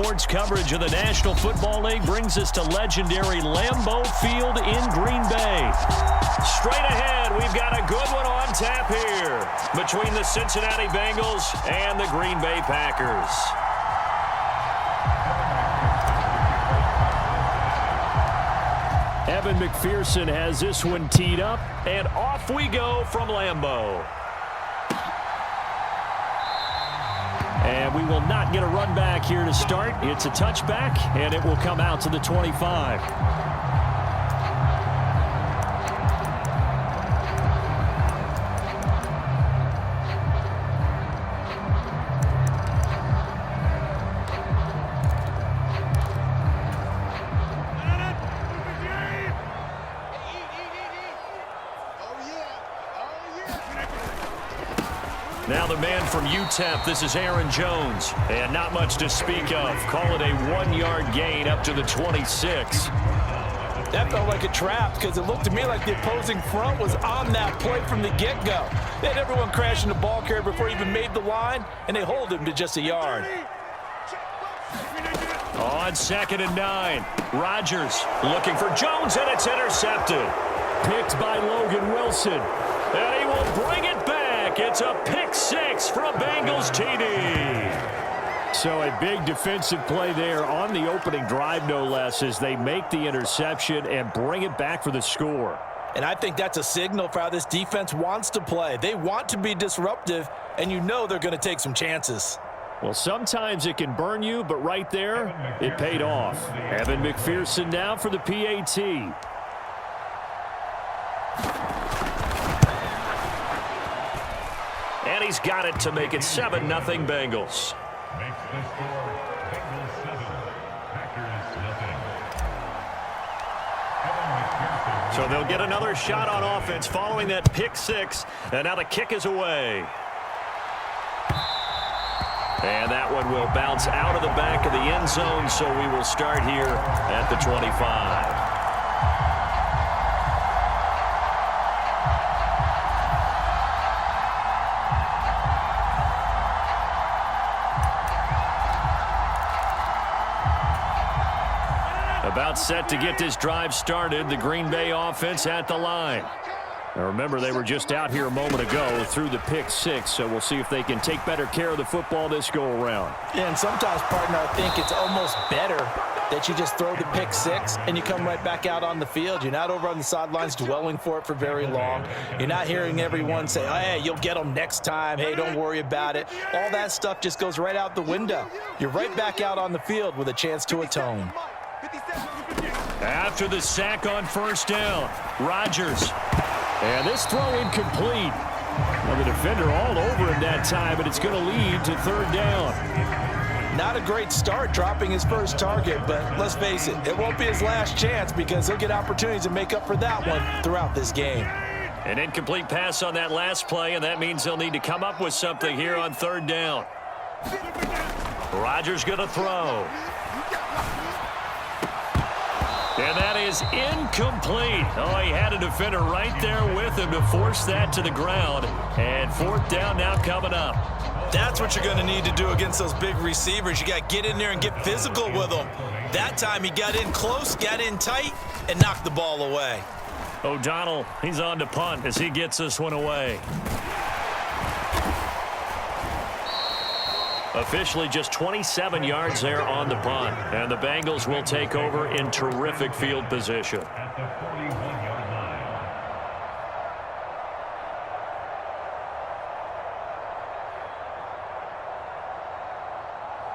Sports coverage of the National Football League brings us to legendary Lambeau Field in Green Bay. Straight ahead, we've got a good one on tap here between the Cincinnati Bengals and the Green Bay Packers. Evan McPherson has this one teed up, and off we go from Lambeau. And we will not get a run back here to start. It's a touchback, and it will come out to the 25. Now the man from UTEP, this is Aaron Jones. And not much to speak of. Call it a 1-yard gain up to the 26. That felt like a trap because it looked to me like the opposing front was on that play from the get-go. They had everyone crashing the ball carrier before he even made the line, and they hold him to just a yard. On 2nd and 9, Rodgers looking for Jones, and it's intercepted. Picked by Logan Wilson. And he will bring it back. It's a pick six for a Bengals TD. So a big defensive play there on the opening drive, no less, as they make the interception and bring it back for the score. And I think that's a signal for how this defense wants to play. They want to be disruptive, and you know they're going to take some chances. Well, sometimes it can burn you, but right there, it paid off. Evan McPherson now for the PAT. And he's got it to make it 7-0 Bengals. So they'll get another shot on offense following that pick six. And now the kick is away. And that one will bounce out of the back of the end zone, so we will start here at the 25. About set to get this drive started, the Green Bay offense at the line. Now remember, they were just out here a moment ago through the pick six, so we'll see if they can take better care of the football this go-around. Yeah, and sometimes, partner, I think it's almost better that you just throw the pick six and you come right back out on the field. You're not over on the sidelines dwelling for it for very long. You're not hearing everyone say, oh, hey, you'll get them next time. Hey, don't worry about it. All that stuff just goes right out the window. You're right back out on the field with a chance to atone. After the sack on first down, Rodgers. And this throw incomplete. Well, the defender all over him that time, but it's going to lead to 3rd down. Not a great start dropping his first target, but let's face it, it won't be his last chance because he'll get opportunities to make up for that one throughout this game. An incomplete pass on that last play, and that means they'll need to come up with something here on 3rd down. Rodgers going to throw. And that is incomplete. Oh, he had a defender right there with him to force that to the ground. And 4th down now coming up. That's what you're going to need to do against those big receivers. You got to get in there and get physical with them. That time he got in close, got in tight, and knocked the ball away. O'Donnell, he's on to punt as he gets this one away. Officially just 27 yards there on the punt. And the Bengals will take over in terrific field position.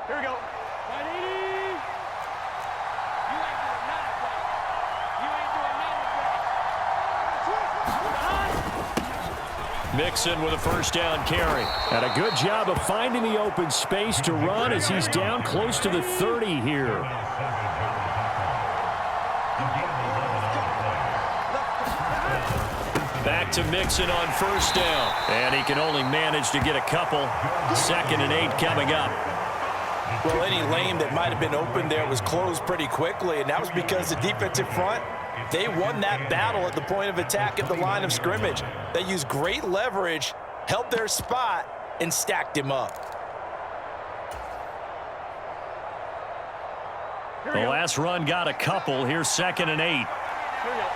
Here we go. Mixon with a 1st down carry. And a good job of finding the open space to run as he's down close to the 30 here. Back to Mixon on 1st down. And he can only manage to get a couple. 2nd and 8 coming up. Well, any lane that might have been open there was closed pretty quickly, and that was because the defensive front, they won that battle at the point of attack at the line of scrimmage. They used great leverage, held their spot, and stacked him up. The last run got a couple. Here's 2nd and 8. Here we go.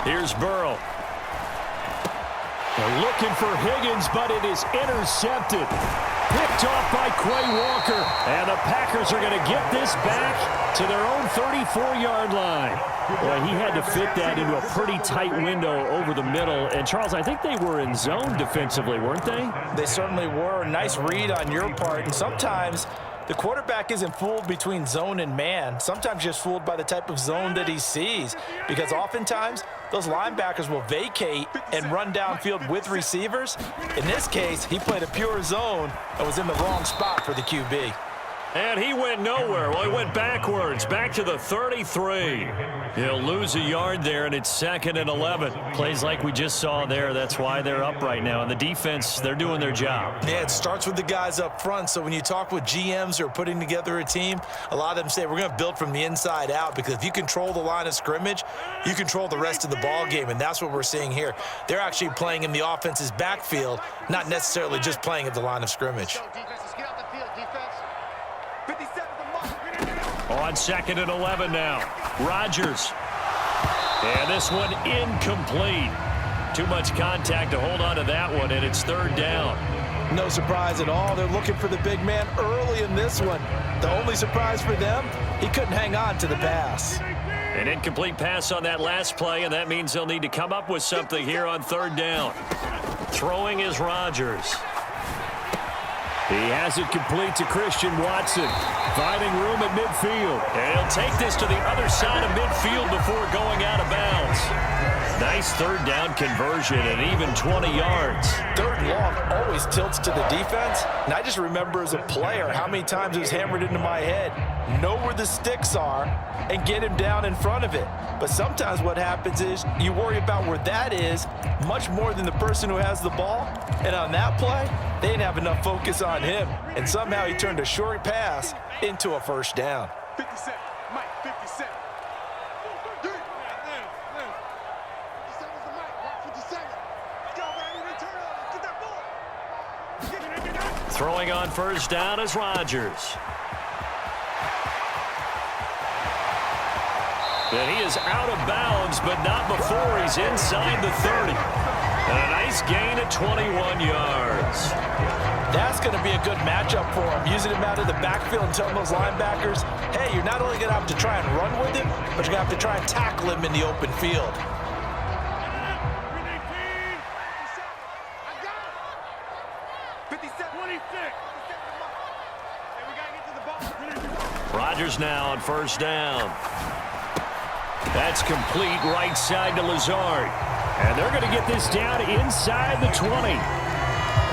Here's Burrow. They're looking for Higgins, but it is intercepted. Picked off by Quay Walker. And the Packers are going to get this back to their own 34-yard line. Well, he had to fit that into a pretty tight window over the middle. And, Charles, I think they were in zone defensively, weren't they? They certainly were. Nice read on your part. And sometimes the quarterback isn't fooled between zone and man. Sometimes just fooled by the type of zone that he sees. Because oftentimes, those linebackers will vacate and run downfield with receivers. In this case, he played a pure zone and was in the wrong spot for the QB. And he went nowhere. Well, he went backwards, back to the 33. He'll lose a yard there, and it's 2nd and 11. Plays like we just saw there. That's why they're up right now. And the defense, they're doing their job. Yeah, it starts with the guys up front. So when you talk with GMs who are putting together a team, a lot of them say we're going to build from the inside out, because if you control the line of scrimmage, you control the rest of the ball game, and that's what we're seeing here. They're actually playing in the offense's backfield, not necessarily just playing at the line of scrimmage. On 2nd and 11 now. Rodgers. And this one incomplete. Too much contact to hold on to that one, and it's 3rd down. No surprise at all. They're looking for the big man early in this one. The only surprise for them, he couldn't hang on to the pass. An incomplete pass on that last play, and that means they'll need to come up with something here on 3rd down. Throwing is Rodgers. He has it complete to Christian Watson. Finding room at midfield. And he'll take this to the other side of midfield before going out of bounds. Nice 3rd down conversion and even 20 yards. 3rd and long always tilts to the defense. And I just remember as a player how many times it was hammered into my head. Know where the sticks are and get him down in front of it. But sometimes what happens is you worry about where that is much more than the person who has the ball. And on that play, they didn't have enough focus on him. And somehow he turned a short pass into a 1st down. 57, Mike, 57. Throwing on 1st down is Rodgers. And he is out of bounds, but not before he's inside the 30. And a nice gain of 21 yards. That's going to be a good matchup for him. Using him out of the backfield and telling those linebackers, hey, you're not only going to have to try and run with him, but you're going to have to try and tackle him in the open field. Rodgers now on 1st down. That's complete right side to Lazard. And they're going to get this down inside the 20.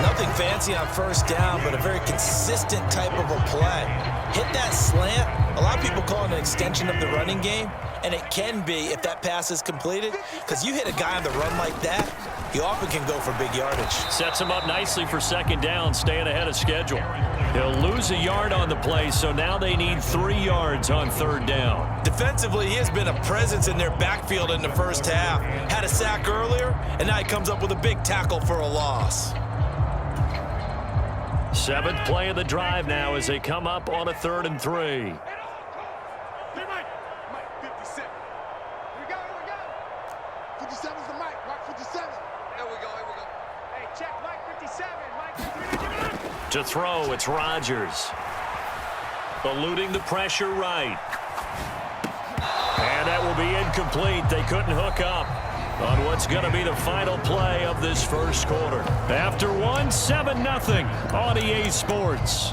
Nothing fancy on 1st down, but a very consistent type of a play. Hit that slant. A lot of people call it an extension of the running game, and it can be if that pass is completed, because you hit a guy on the run like that, he often can go for big yardage. Sets him up nicely for 2nd down, staying ahead of schedule. He'll lose a yard on the play, so now they need 3 yards on 3rd down. Defensively, he has been a presence in their backfield in the 1st half. Had a sack earlier, and now he comes up with a big tackle for a loss. 7th play of the drive now as they come up on a 3rd and 3. To throw, it's Rodgers. Eluding the pressure right. And that will be incomplete. They couldn't hook up on what's going to be the final play of this 1st quarter. After 7-0 on EA Sports.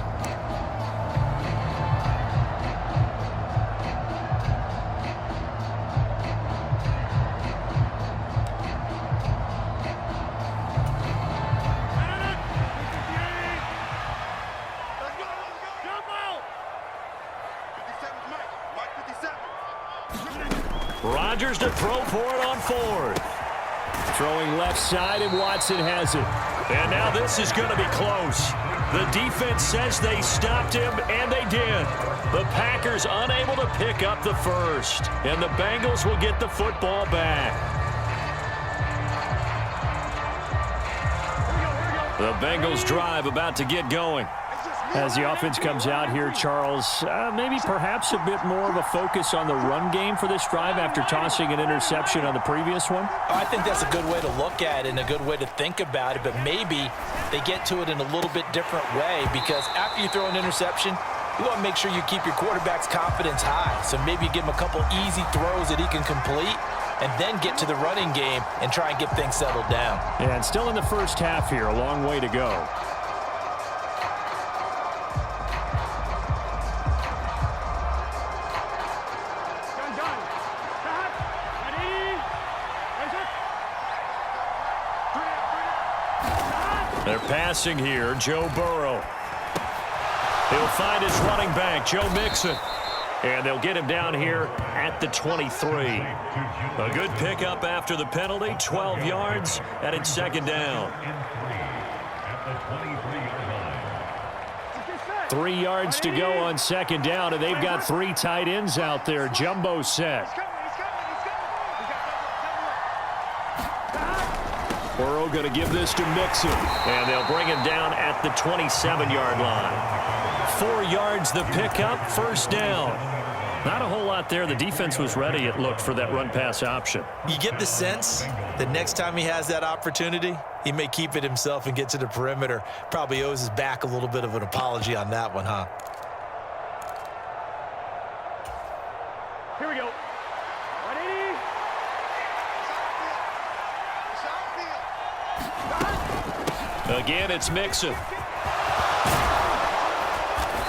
Rodgers to throw for it on 4th. Throwing left side, and Watson has it. And now this is going to be close. The defense says they stopped him, and they did. The Packers unable to pick up the 1st. And the Bengals will get the football back. The Bengals drive about to get going. As the offense comes out here, Charles, maybe perhaps a bit more of a focus on the run game for this drive after tossing an interception on the previous one? I think that's a good way to look at it and a good way to think about it, but maybe they get to it in a little bit different way, because after you throw an interception, you want to make sure you keep your quarterback's confidence high. So maybe you give him a couple easy throws that he can complete and then get to the running game and try and get things settled down. And still in the first half here, a long way to go. They're passing here, Joe Burrow. He'll find his running back, Joe Mixon. And they'll get him down here at the 23. A good pickup after the penalty, 12 yards, and it's second down. 3 yards to go on second down, and they've got three tight ends out there. Jumbo set. Burrow going to give this to Mixon, and they'll bring him down at the 27-yard line. 4 yards the pickup, first down. Not a whole lot there. The defense was ready, it looked, for that run-pass option. You get the sense that next time he has that opportunity, he may keep it himself and get to the perimeter. Probably owes his back a little bit of an apology on that one, huh? Here we go. Ready? Again, it's Mixon.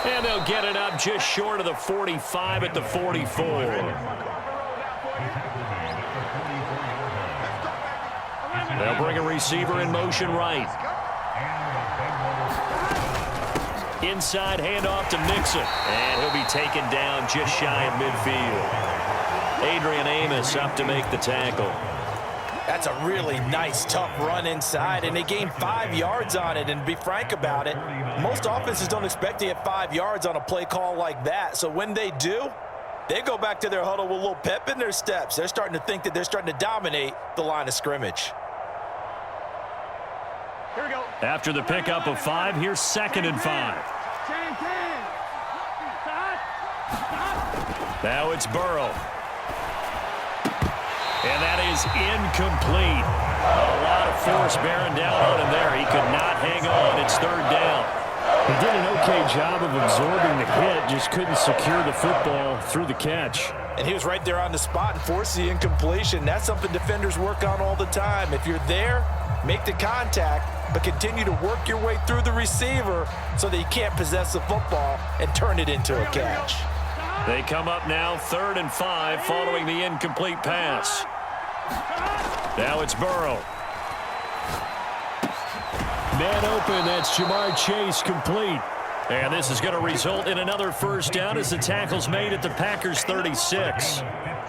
And they'll get it up just short of the 45 at the 44. They'll bring a receiver in motion right. Inside handoff to Mixon. And he'll be taken down just shy of midfield. Adrian Amos up to make the tackle. That's a really nice, tough run inside, and they gained 5 yards on it. And to be frank about it, most offenses don't expect to get 5 yards on a play call like that. So when they do, they go back to their huddle with a little pep in their steps. They're starting to think that they're starting to dominate the line of scrimmage. Here we go. After the pickup of 5, here's 2nd and 5. Now it's Burrow. And that is incomplete. A lot of force bearing down on him there. He could not hang on. It's third down. He did an okay job of absorbing the hit, just couldn't secure the football through the catch. And he was right there on the spot and forced the incompletion. That's something defenders work on all the time. If you're there, make the contact, but continue to work your way through the receiver so that you can't possess the football and turn it into a catch. They come up now, 3rd and 5, following the incomplete pass. Now it's Burrow. Man open, that's Jamar Chase complete. And this is going to result in another first down as the tackle's made at the Packers' 36.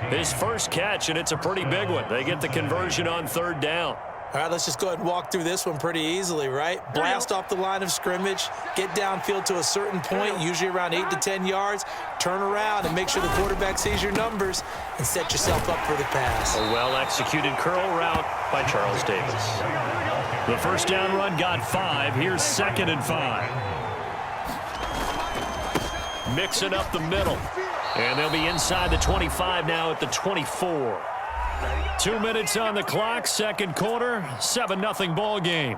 His first catch, and it's a pretty big one. They get the conversion on 3rd down. All right, let's just go ahead and walk through this one pretty easily, right? Blast off the line of scrimmage, get downfield to a certain point, usually around 8 to 10 yards, turn around and make sure the quarterback sees your numbers and set yourself up for the pass. A well-executed curl route by Charles Davis. The first down run got 5. Here's 2nd and 5. Mixing up the middle. And they'll be inside the 25 now at the 24. 2 minutes on the clock, second quarter, 7-0 ball game.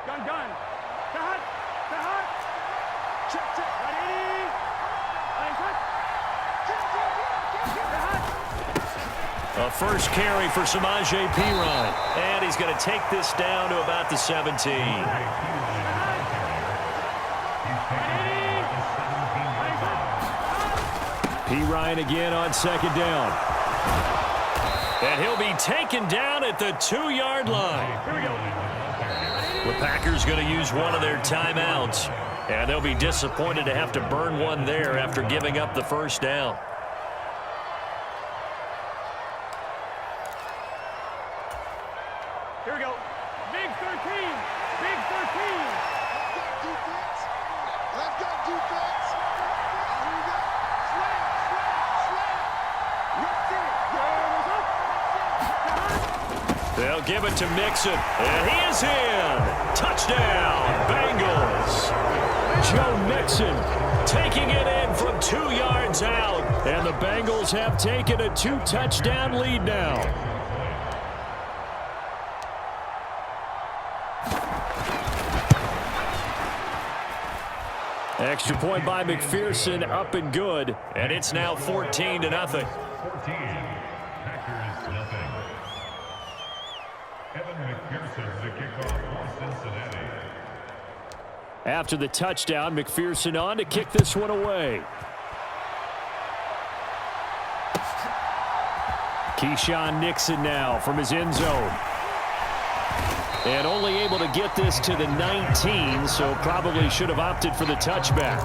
Gun. Cut. Check. Ready? A first carry for Samaje Perine. And he's going to take this down to about the 17. Perine again on second down. And he'll be taken down at the 2-yard line. Here we go. The Packers going to use one of their timeouts. And they'll be disappointed to have to burn one there after giving up the first down. Here we go. Big 13. Let's go, defense. Here we go. Slam. They'll give it to Mixon, and he is in. Touchdown, Bengals. Joe Mixon taking it in from 2 yards out, and the Bengals have taken a 2-touchdown lead now. Extra point by McPherson, up and good, and it's now 14-0. 14. Packers nothing. Evan McPherson to kick off for Cincinnati. After the touchdown, McPherson on to kick this one away. Keyshawn Nixon now from his end zone. And only able to get this to the 19, so probably should have opted for the touchback.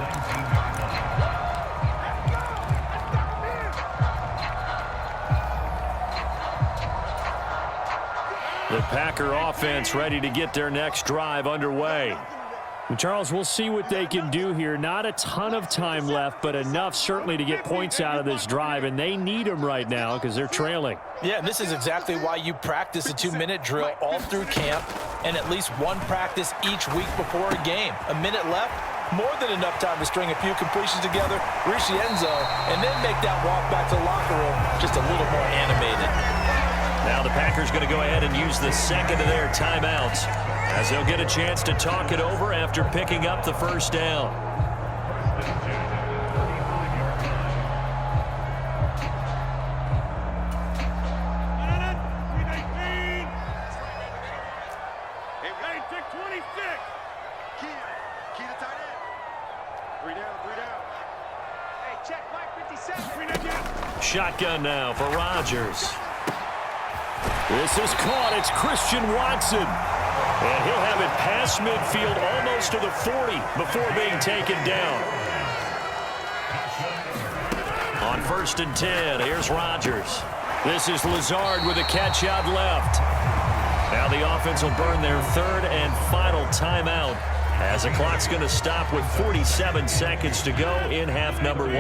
The Packer offense ready to get their next drive underway. Charles, we'll see what they can do here. Not a ton of time left, but enough certainly to get points out of this drive, and they need them right now because they're trailing. Yeah, this is exactly why you practice a 2-minute drill all through camp and at least one practice each week before a game. A minute left, more than enough time to string a few completions together, reach the end zone, and then make that walk back to the locker room just a little more animated. Now the Packers going to go ahead and use the second of their timeouts, as they'll get a chance to talk it over after picking up the first down. Hey, take 26. Key to tight end. 3 down, 3 down. Hey, check Mike 57. Shotgun now for Rodgers. This is caught. It's Christian Watson. And he'll have it past midfield almost to the 40 before being taken down. On 1st and 10, here's Rodgers. This is Lazard with a catch out left. Now the offense will burn their 3rd and final timeout as the clock's going to stop with 47 seconds to go in half number 1.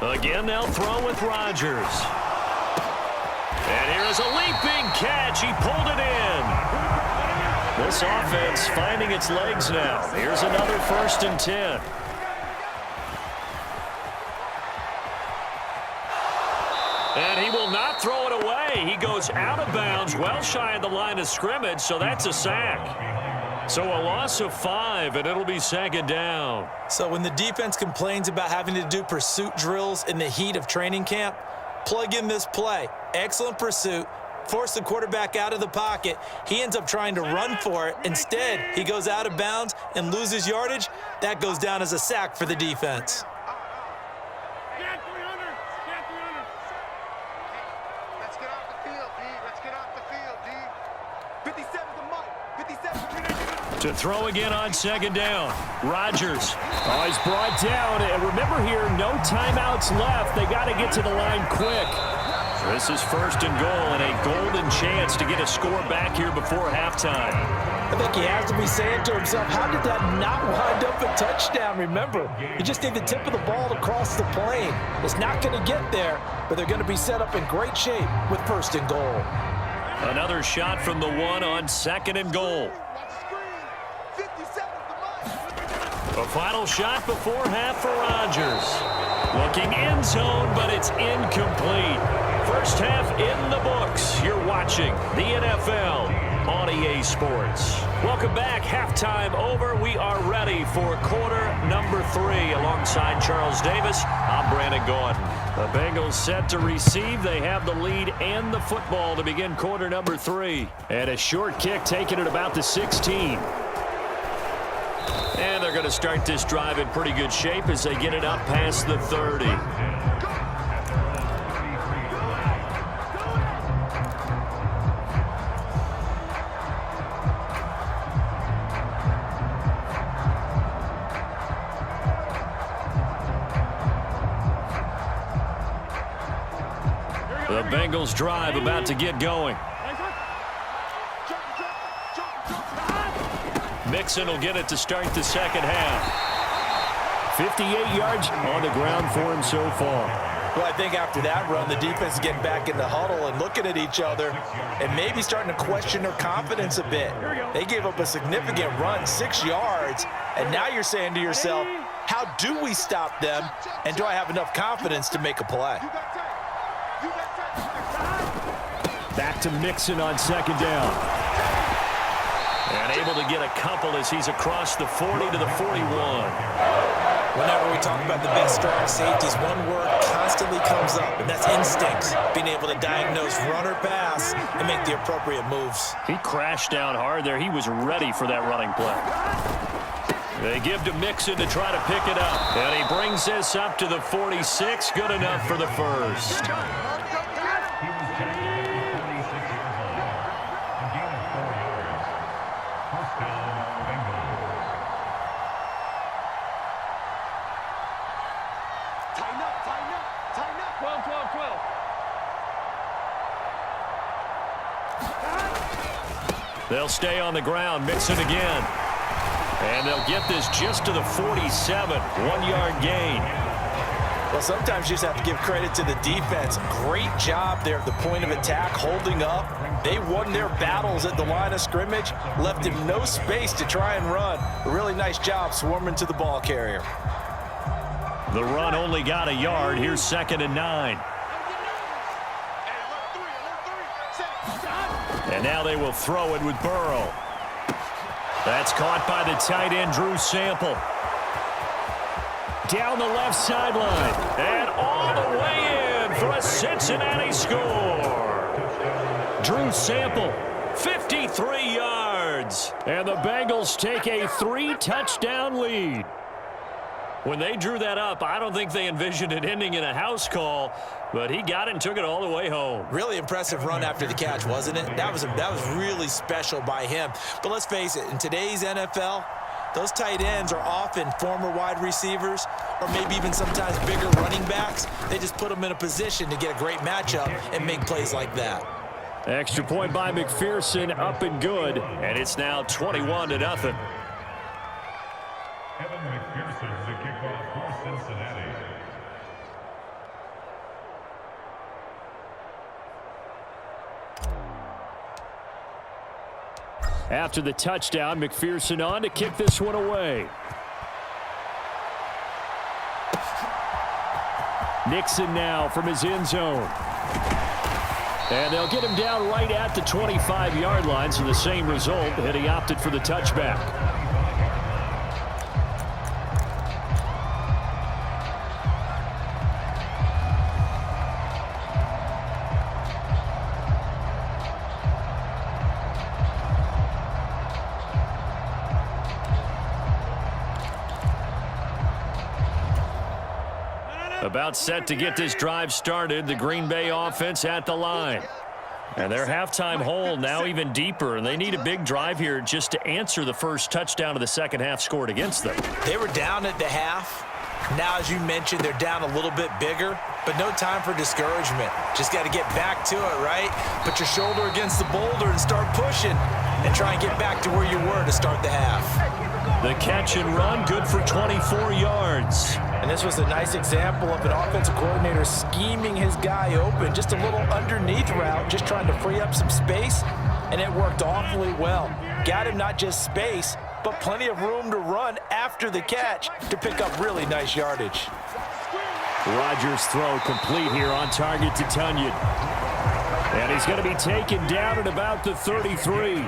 Again, they'll throw with Rodgers. And here is a leaping catch. He pulled it in. This offense finding its legs now. Here's another 1st and 10. And he will not throw it away. He goes out of bounds, well shy of the line of scrimmage, so that's a sack. So a loss of 5, and it'll be 2nd down. So when the defense complains about having to do pursuit drills in the heat of training camp, plug in this play. Excellent pursuit. Force the quarterback out of the pocket. He ends up trying to run for it. Instead, he goes out of bounds and loses yardage. That goes down as a sack for the defense. Stand 300. Stand 300. Let's get off the field, D. Let's get off the field, D. 57's the mark. 57. To throw again on 2nd down. Rodgers. Oh, he's brought down. And remember here, no timeouts left. They got to get to the line quick. This is 1st and goal, and a golden chance to get a score back here before halftime. I think he has to be saying to himself, how did that not wind up a touchdown? Remember, you just need the tip of the ball to cross the plane. It's not going to get there, but they're going to be set up in great shape with 1st and goal. Another shot from the 1 on 2nd and goal. A final shot before half for Rodgers. Looking end zone, but it's incomplete. First half in the books. You're watching the NFL on EA Sports. Welcome back. Halftime over. We are ready for quarter number 3. Alongside Charles Davis, I'm Brandon Gordon. The Bengals set to receive. They have the lead and the football to begin quarter number 3. And a short kick taken at about the 16. And they're going to start this drive in pretty good shape as they get it up past the 30. Bengals drive about to get going. Mixon will get it to start the second half. 58 yards on the ground for him so far. Well, I think after that run, the defense is getting back in the huddle and looking at each other and maybe starting to question their confidence a bit. They gave up a significant run, 6 yards, and now you're saying to yourself, how do we stop them, and do I have enough confidence to make a play? Back to Mixon on second down. And able to get a couple as he's across the 40 to the 41. Whenever we talk about the big, strong safeties, one word constantly comes up, and that's instincts. Being able to diagnose run or pass and make the appropriate moves. He crashed down hard there. He was ready for that running play. They give to Mixon to try to pick it up. And he brings this up to the 46. Good enough for the first. He was tackled at the 46-yard line. A gain of 4 yards. First down, Bengals. Tighten up, tighten up, tighten up. 12, 12, 12. They'll stay on the ground. Mixon again. And they'll get this just to the 47. 1 yard gain. Well, sometimes you just have to give credit to the defense. Great job there at the point of attack, holding up. They won their battles at the line of scrimmage, left him no space to try and run. A really nice job swarming to the ball carrier. The run only got a yard. Here's 2nd and 9. And now they will throw it with Burrow. That's caught by the tight end, Drew Sample. Down the left sideline. And all the way in for a Cincinnati score. Drew Sample, 53 yards. And the Bengals take a 3-touchdown lead. When they drew that up, I don't think they envisioned it ending in a house call, but he got it and took it all the way home. Really impressive run after the catch, wasn't it? That was really special by him. But let's face it, in today's NFL, those tight ends are often former wide receivers or maybe even sometimes bigger running backs. They just put them in a position to get a great matchup and make plays like that. Extra point by McPherson, up and good. And it's now 21-0. Evan McPherson, the kickoff for Cincinnati. After the touchdown, McPherson on to kick this one away. Nixon now from his end zone. And they'll get him down right at the 25-yard line, so the same result, and he opted for the touchback. About set to get this drive started, the Green Bay offense at the line. And their halftime hole now even deeper, and they need a big drive here just to answer the first touchdown of the second half scored against them. They were down at the half. Now, as you mentioned, they're down a little bit bigger, but no time for discouragement. Just got to get back to it, right? Put your shoulder against the boulder and start pushing and try and get back to where you were to start the half. The catch and run, good for 24 yards. And this was a nice example of an offensive coordinator scheming his guy open, just a little underneath route, just trying to free up some space, and it worked awfully well. Got him not just space, but plenty of room to run after the catch to pick up really nice yardage. Rodgers' throw complete here on target to Tunyon. And he's going to be taken down at about the 33.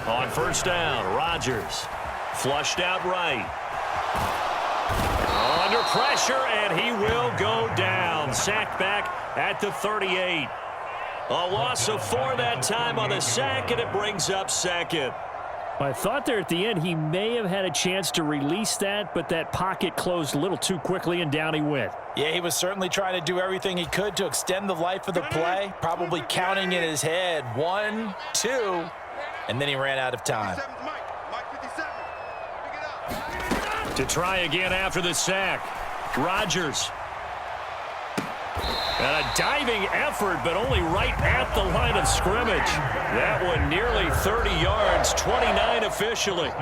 On first down, Rodgers flushed out right. Under pressure, and he will go down. Sacked back at the 38. A loss of 4 that time on the sack, and it brings up second. I thought there at the end he may have had a chance to release that, but that pocket closed a little too quickly, and down he went. Yeah, he was certainly trying to do everything he could to extend the life of the play, probably counting in his head 1, 2, and then he ran out of time. Mike 57. Pick it up. To try again after the sack. Rodgers. And a diving effort, but only right at the line of scrimmage. That one nearly 30 yards, 29 officially.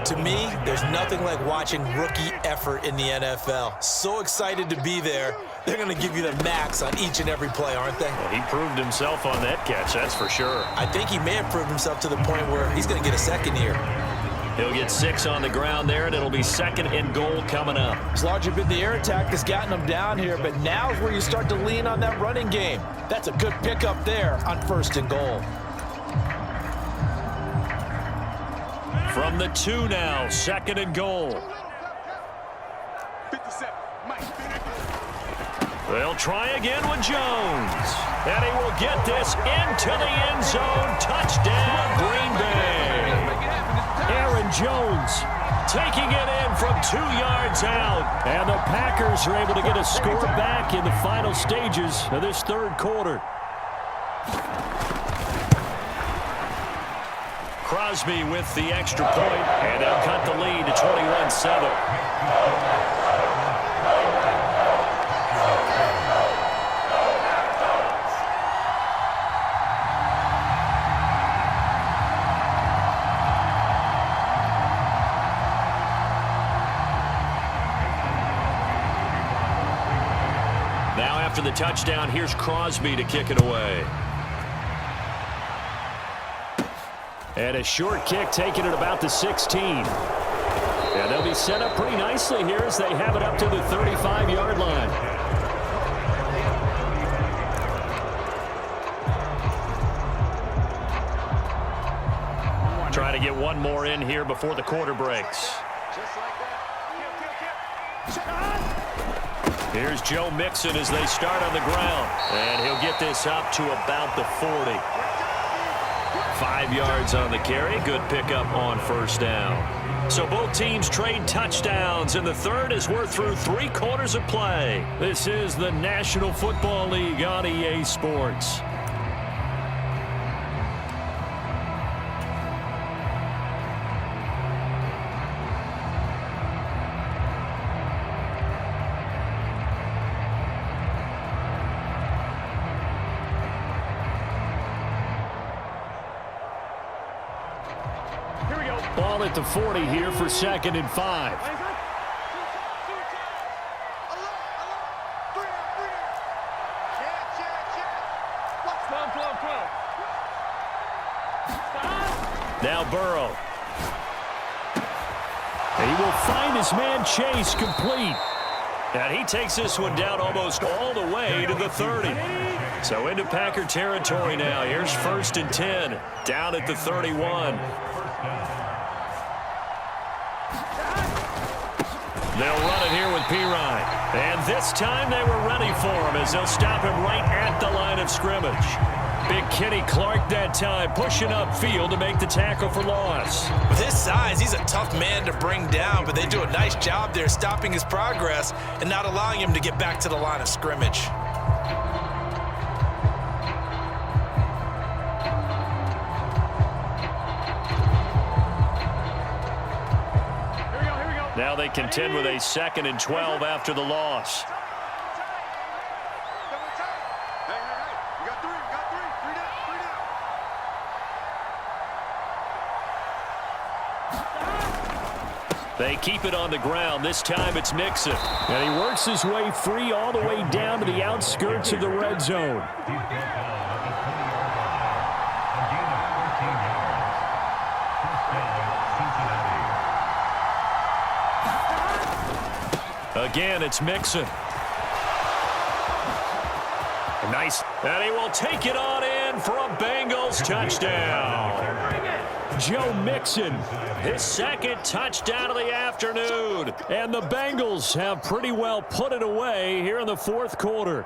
To me, there's nothing like watching rookie effort in the NFL. So excited to be there. They're going to give you the max on each and every play, aren't they? Well, he proved himself on that catch, that's for sure. I think he may have proved himself to the point where he's going to get a second here. He'll get 6 on the ground there, and it'll be 2nd and goal coming up. It's largely been the air attack that's gotten him down here, but now is where you start to lean on that running game. That's a good pickup there on 1st and goal. From the 2 now, 2nd and goal. 57. Mike. They'll try again with Jones. And he will get this into the end zone. Touchdown, Green Bay. Aaron Jones taking it in from 2 yards out. And the Packers are able to get a score back in the final stages of this 3rd quarter. Crosby with the extra point, and they'll cut the lead to 21-7. Now after the touchdown, here's Crosby to kick it away. And a short kick taken at about the 16. And they'll be set up pretty nicely here as they have it up to the 35-yard line. Trying to get one more in here before the quarter breaks. Just like that. Here's Joe Mixon as they start on the ground. And he'll get this up to about the 40. 5 yards on the carry. Good pickup on 1st down. So both teams trade touchdowns, and the 3rd as we're through 3 quarters of play. This is the National Football League on EA Sports. Ball at the 40 here for 2nd and 5. Now Burrow. He will find his man Chase complete. And he takes this one down almost all the way to the 30. So into Packer territory now. Here's 1st and 10. Down at the 31. They'll run it here with Pirine. And this time they were ready for him as they'll stop him right at the line of scrimmage. Big Kenny Clark that time pushing upfield to make the tackle for loss. With his size, he's a tough man to bring down, but they do a nice job there stopping his progress and not allowing him to get back to the line of scrimmage. Now they contend with a 2nd and 12 after the loss. Hey, you got 3. You got 3. 3 down. They keep it on the ground. This time it's Mixon. And he works his way free all the way down to the outskirts of the red zone. Again, it's Mixon. Nice. And he will take it on in for a Bengals touchdown. Joe Mixon, His 2nd touchdown of the afternoon. and the Bengals have pretty well put it away here in the 4th quarter.